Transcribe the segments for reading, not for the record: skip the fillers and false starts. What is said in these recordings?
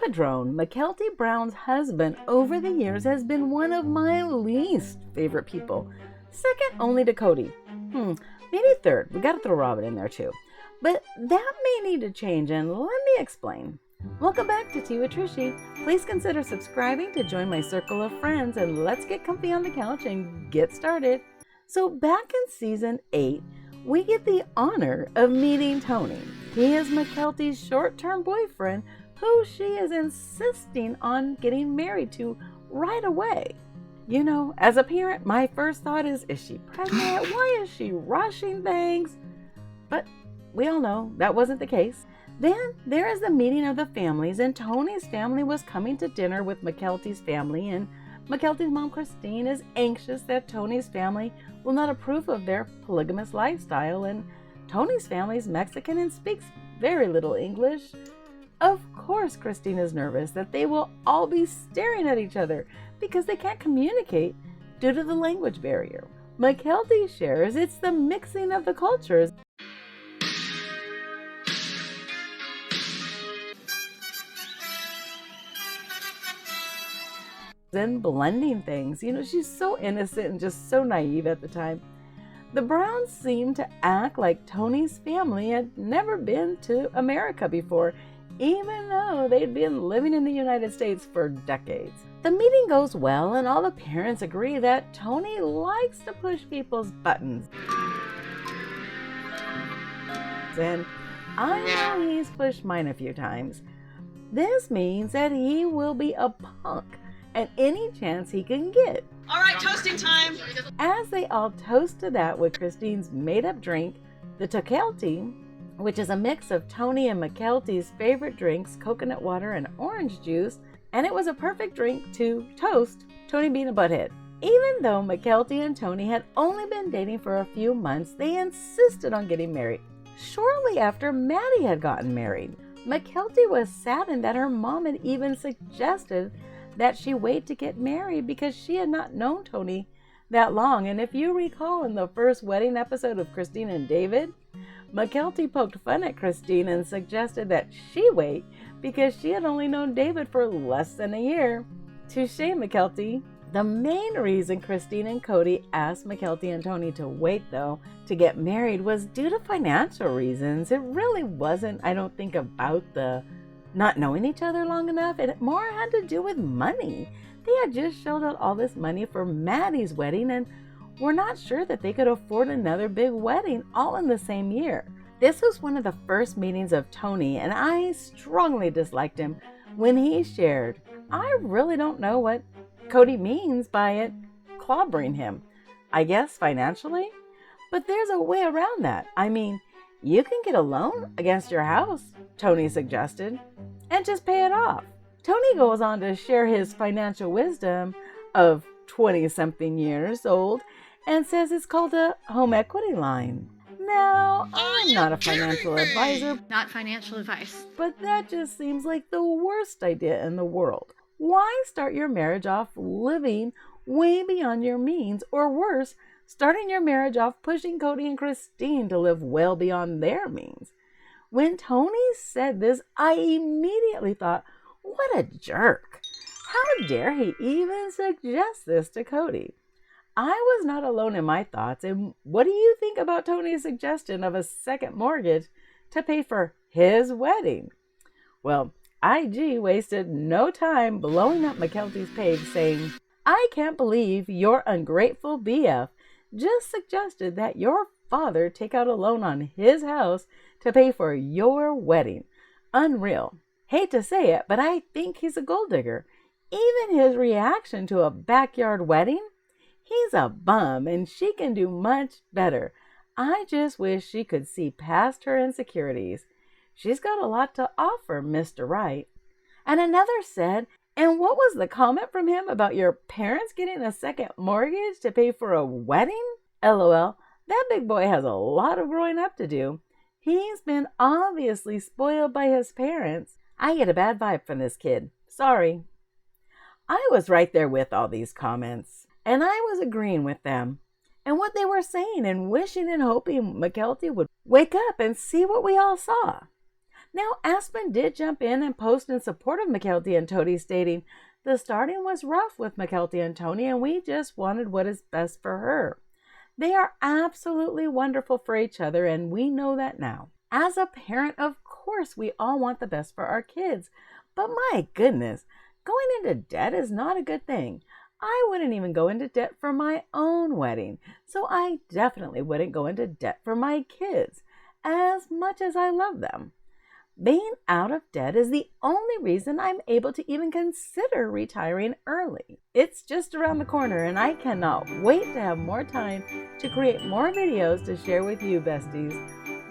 Padron, McKelty Brown's husband, over the years has been one of my least favorite people. Second only to Cody. Maybe third. We gotta throw Robin in there too. But that may need to change, and let me explain. Welcome back to Tea with Trishy. Please consider subscribing to join my circle of friends, and let's get comfy on the couch and get started. So back in season 8, we get the honor of meeting Tony. He is McKelty's short-term boyfriend, who she is insisting on getting married to right away. You know, as a parent, my first thought is she pregnant? Why is she rushing things? But we all know that wasn't the case. Then there is the meeting of the families, and Tony's family was coming to dinner with McKelty's family, and McKelty's mom, Christine, is anxious that Tony's family will not approve of their polygamous lifestyle, and Tony's family is Mexican and speaks very little English. Of course, Christine is nervous that they will all be staring at each other because they can't communicate due to the language barrier. McKelty shares it's the mixing of the cultures and blending things. You know, she's so innocent and just so naive at the time. The Browns seemed to act like Tony's family had never been to America before, even though they'd been living in the United States for decades. The meeting goes well, and all the parents agree that Tony likes to push people's buttons. And I know he's pushed mine a few times. This means that he will be a punk at any chance he can get. All right, toasting time. As they all toast to that with Christine's made-up drink, the Tokelty, which is a mix of Tony and McKelty's favorite drinks, coconut water and orange juice, and it was a perfect drink to toast Tony being a butthead. Even though McKelty and Tony had only been dating for a few months, they insisted on getting married. Shortly after Maddie had gotten married, McKelty was saddened that her mom had even suggested that she wait to get married because she had not known Tony that long. And if you recall in the first wedding episode of Christine and David, McKelty poked fun at Christine and suggested that she wait because she had only known David for less than a year. Touché, McKelty. The main reason Christine and Cody asked McKelty and Tony to wait, though, to get married was due to financial reasons. It really wasn't, I don't think, about the not knowing each other long enough. It more had to do with money. They had just shelled out all this money for Maddie's wedding and were not sure that they could afford another big wedding all in the same year. This was one of the first meetings of Tony, and I strongly disliked him when he shared, "I really don't know what Cody means by it clobbering him. I guess financially? But there's a way around that. I mean, you can get a loan against your house," Tony suggested, "and just pay it off." Tony goes on to share his financial wisdom of 20-something years old and says it's called a home equity line. Now, I'm not a financial advisor. Not financial advice. But that just seems like the worst idea in the world. Why start your marriage off living way beyond your means, or worse, starting your marriage off pushing Cody and Christine to live well beyond their means? When Tony said this, I immediately thought, what a jerk. How dare he even suggest this to Cody? I was not alone in my thoughts, and what do you think about Tony's suggestion of a second mortgage to pay for his wedding? Well, IG wasted no time blowing up McKelty's page saying, "I can't believe your ungrateful BF just suggested that your father take out a loan on his house to pay for your wedding. Unreal. Hate to say it, but I think he's a gold digger. Even his reaction to a backyard wedding? He's a bum and she can do much better. I just wish she could see past her insecurities. She's got a lot to offer, Mr. Right." And another said, "And what was the comment from him about your parents getting a second mortgage to pay for a wedding? LOL, that big boy has a lot of growing up to do. He's been obviously spoiled by his parents. I get a bad vibe from this kid. Sorry." I was right there with all these comments, and I was agreeing with them and what they were saying and wishing and hoping McKelty would wake up and see what we all saw. Now, Aspen did jump in and post in support of Mykelti and Tony, stating, "The starting was rough with Mykelti and Tony, and we just wanted what is best for her. They are absolutely wonderful for each other, and we know that now. As a parent, of course, we all want the best for our kids, but my goodness, going into debt is not a good thing. I wouldn't even go into debt for my own wedding, so I definitely wouldn't go into debt for my kids, as much as I love them. Being out of debt is the only reason I'm able to even consider retiring early. It's just around the corner, and I cannot wait to have more time to create more videos to share with you, besties,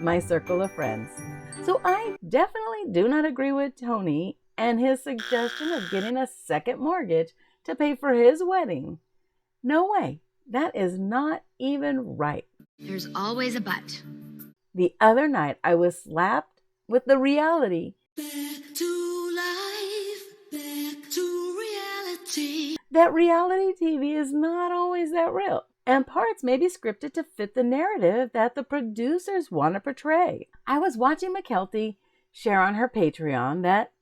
my circle of friends." So I definitely do not agree with Tony and his suggestion of getting a second mortgage to pay for his wedding. No way. That is not even right. There's always a but. The other night, I was slapped with the reality Back to life, back to reality. that reality TV is not always that real, and parts may be scripted to fit the narrative that the producers want to portray. I was watching Mykelti share on her Patreon that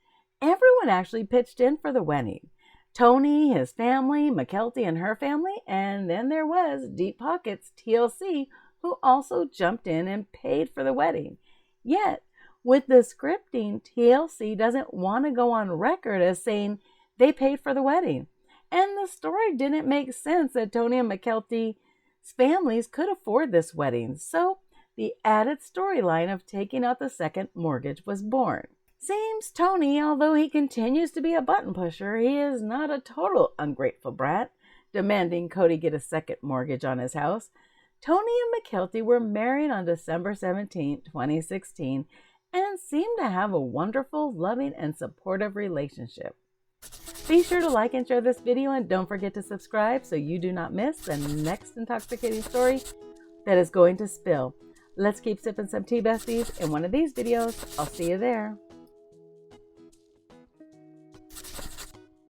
everyone actually pitched in for the wedding. Tony, his family, Mykelti and her family, and then there was Deep Pockets TLC, who also jumped in and paid for the wedding. Yet, with the scripting, TLC doesn't want to go on record as saying they paid for the wedding. And the story didn't make sense that Tony and Mykelti's families could afford this wedding. So the added storyline of taking out the second mortgage was born. Seems Tony, although he continues to be a button pusher, he is not a total ungrateful brat, demanding Cody get a second mortgage on his house. Tony and Mykelti were married on December 17, 2016, and seem to have a wonderful, loving, and supportive relationship. Be sure to like and share this video, and don't forget to subscribe so you do not miss the next intoxicating story that is going to spill. Let's keep sipping some tea, besties. In one of these videos, I'll see you there.